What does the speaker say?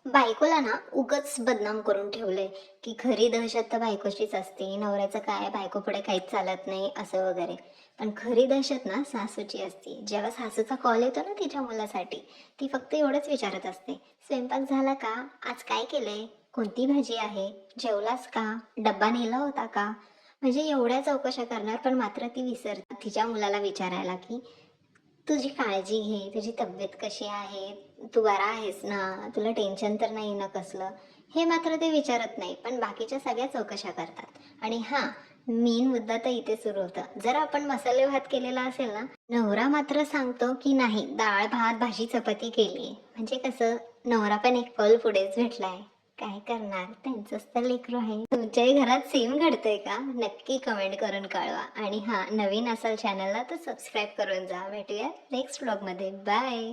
बायकोला ना उगाच बदनाम करून ठेवलंय, की खरी दहशत तर बायकोचीच असते. नवऱ्याचं काय बायकोपुढे काहीच चालत नाही असं वगैरे. पण खरी दहशत ना सासूची असते. जेव्हा सासूचा कॉल येतो ना तिच्या मुलासाठी, ती फक्त एवढंच विचारत असते, "स्वयंपाक झाला का? आज काय केलंय? कोणती भाजी आहे? जेवलास का? डब्बा नेला होता का?" म्हणजे एवढ्या चौकशा करणार, पण मात्र ती विसरते तिच्या मुलाला विचारायला, की तुझी काळजी घे, तुझी तब्येत कशी आहे? तू बरा आहेस ना? तुला टेन्शन तर नाही ना कसलं? हे मात्र ते विचारत नाही, पण बाकीच्या सगळ्या चौकशा करतात. आणि हां, मेन मुद्दा तर इथे सुरू होतं. जर आपण मसाले भात केलेला असेल ना, नवरा मात्र सांगतो, की नाही डाळ, भात, भाजी, चपाती केलीये. म्हणजे कसं नवरा पण एक पाऊल पुढेच भेटलाय. काय करणार? त्यांचंच तर लेकरू आहे. तुमच्याही घरात सेम घडतंय का? नक्की कमेंट करून कळवा. आणि हां, नवीन असाल चॅनलला तर सबस्क्राईब करून जा. भेटूया नेक्स्ट व्लॉगमध्ये. बाय.